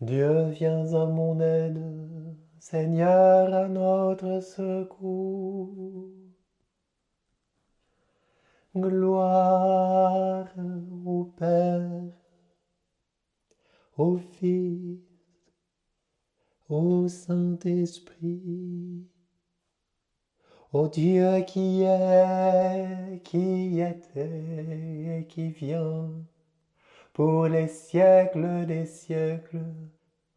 Dieu, viens à mon aide, Seigneur, à notre secours. Gloire au Père, au Fils, au Saint-Esprit, au Dieu qui est, qui était et qui vient, pour les siècles des siècles.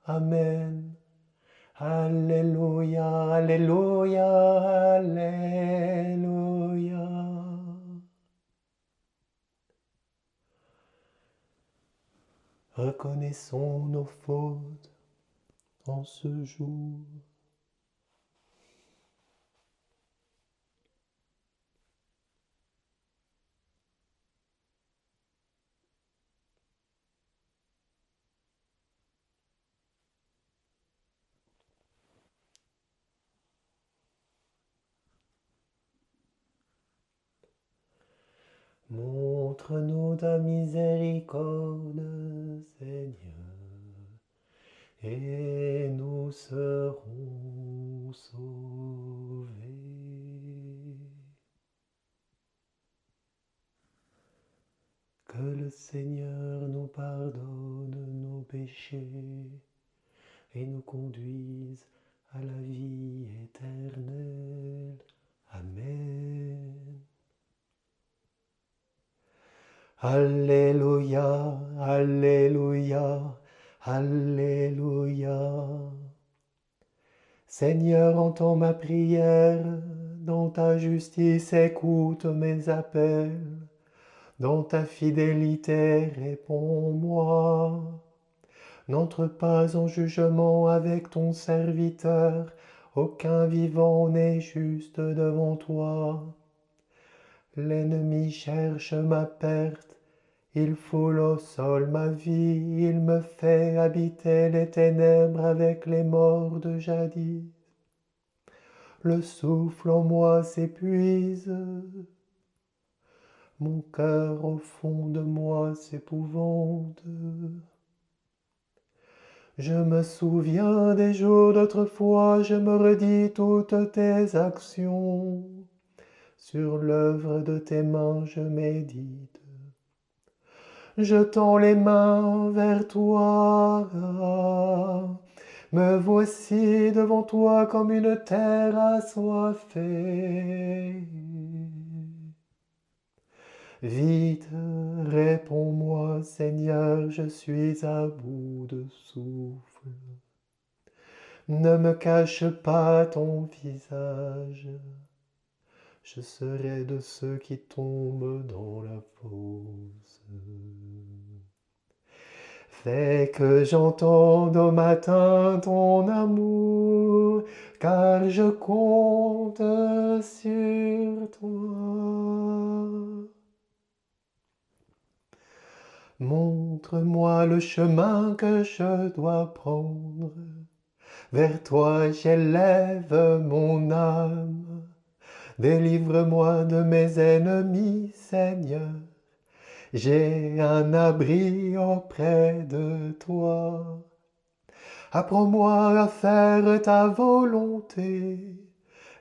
Amen. Alléluia, Alléluia, Alléluia. Reconnaissons nos fautes en ce jour. Montre-nous ta miséricorde, Seigneur, et nous serons sauvés. Que le Seigneur nous pardonne nos péchés et nous conduise à la vie éternelle. Amen. Alléluia, Alléluia, Alléluia. Seigneur, entends ma prière, dans ta justice écoute mes appels, dans ta fidélité réponds-moi. N'entre pas en jugement avec ton serviteur, aucun vivant n'est juste devant toi. L'ennemi cherche ma perte, il foule au sol ma vie, il me fait habiter les ténèbres avec les morts de jadis. Le souffle en moi s'épuise, mon cœur au fond de moi s'épouvante. Je me souviens des jours d'autrefois, je me redis toutes tes actions. Sur l'œuvre de tes mains je médite. Je tends les mains vers toi. Me voici devant toi comme une terre assoiffée. Vite, réponds-moi, Seigneur, je suis à bout de souffle. Ne me cache pas ton visage. Je serai de ceux qui tombent dans la fosse. Fais que j'entende au matin ton amour, car je compte sur toi. Montre-moi le chemin que je dois prendre. Vers toi j'élève mon âme. Délivre-moi de mes ennemis, Seigneur. J'ai un abri auprès de toi. Apprends-moi à faire ta volonté,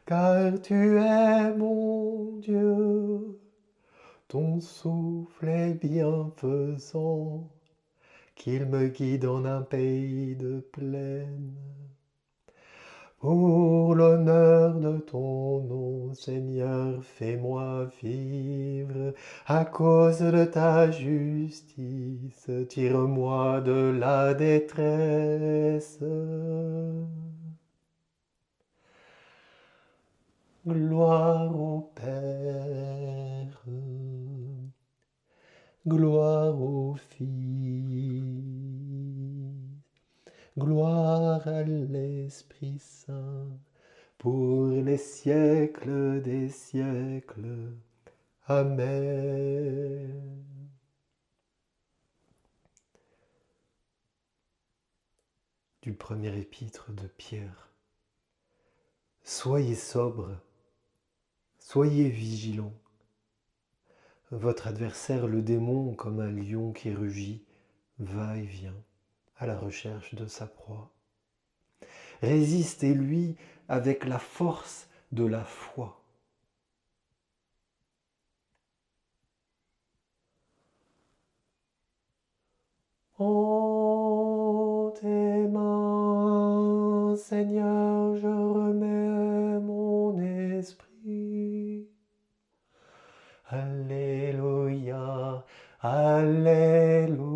car tu es mon Dieu. Ton souffle est bienfaisant, qu'il me guide en un pays de plaine. Pour l'honneur de ton nom, Seigneur, fais-moi vivre. À cause de ta justice, tire-moi de la détresse. Gloire au Père, gloire au Fils, gloire à l'Esprit Saint, pour les siècles des siècles. Amen. Du premier épître de Pierre. Soyez sobres, soyez vigilants. Votre adversaire, le démon, comme un lion qui rugit, va et vient, à la recherche de sa proie. Résistez-lui avec la force de la foi. En tes mains, Seigneur, je remets mon esprit. Alléluia, Alléluia.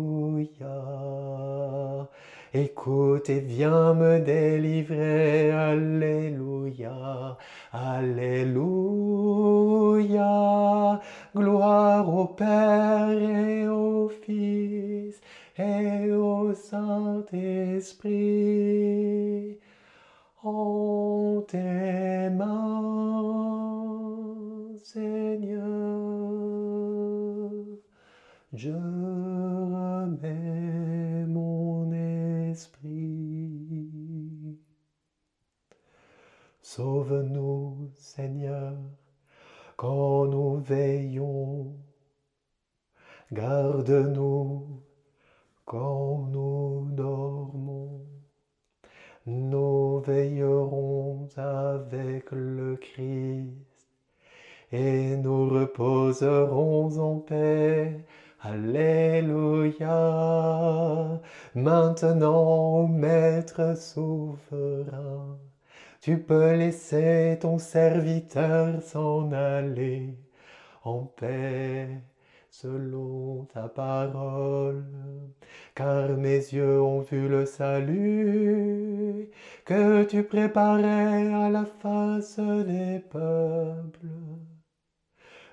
Écoute et viens me délivrer. Alléluia, Alléluia. Gloire au Père et au Fils et au Saint-Esprit. En tes mains, Seigneur, je remets mon esprit. Sauve-nous, Seigneur, quand nous veillons. Garde-nous quand nous dormons. Nous veillerons avec le Christ et nous reposerons en paix. Alléluia. Maintenant, ô Maître souverain, tu peux laisser ton serviteur s'en aller en paix selon ta parole. Car mes yeux ont vu le salut que tu préparais à la face des peuples.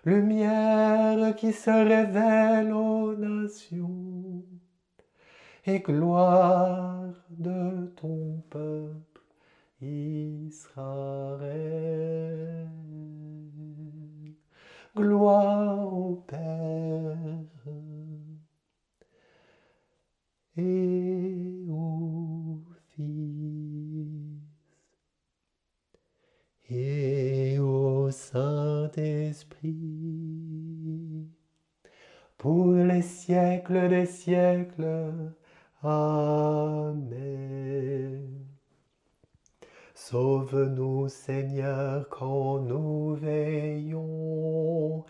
Lumière qui se révèle aux nations et gloire de ton peuple Israël. Gloire au Père et au Fils et au Saint-Esprit, pour les siècles des siècles. Amen. Sauve-nous, Seigneur, quand nous veillons.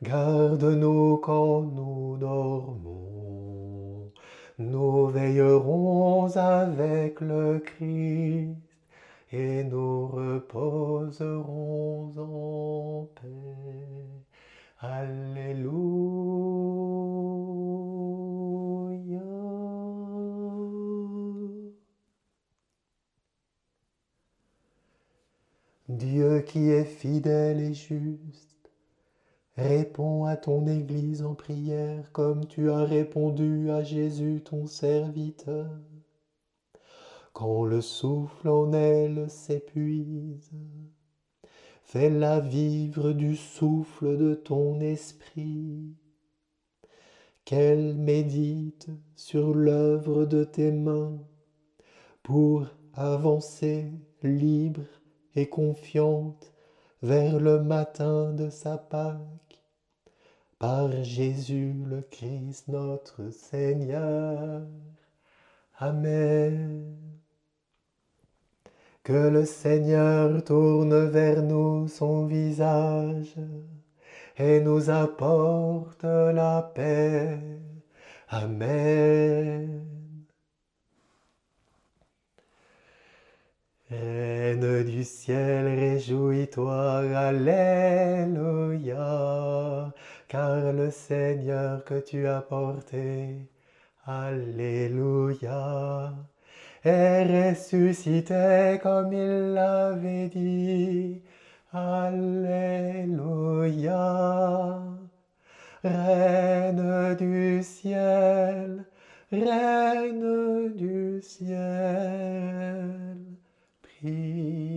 Garde-nous quand nous dormons. Nous veillerons avec le Christ et nous reposerons en paix. Alléluia. Dieu qui est fidèle et juste, réponds à ton Église en prière comme tu as répondu à Jésus ton serviteur. Quand le souffle en elle s'épuise, fais-la vivre du souffle de ton esprit, qu'elle médite sur l'œuvre de tes mains pour avancer libre et confiante vers le matin de sa Pâque. Par Jésus le Christ notre Seigneur. Amen. Que le Seigneur tourne vers nous son visage et nous apporte la paix. Amen. Reine du ciel, réjouis-toi, Alléluia, car le Seigneur que tu as porté, Alléluia, est ressuscité comme il l'avait dit, Alléluia. Reine du ciel, Reine du ciel, prie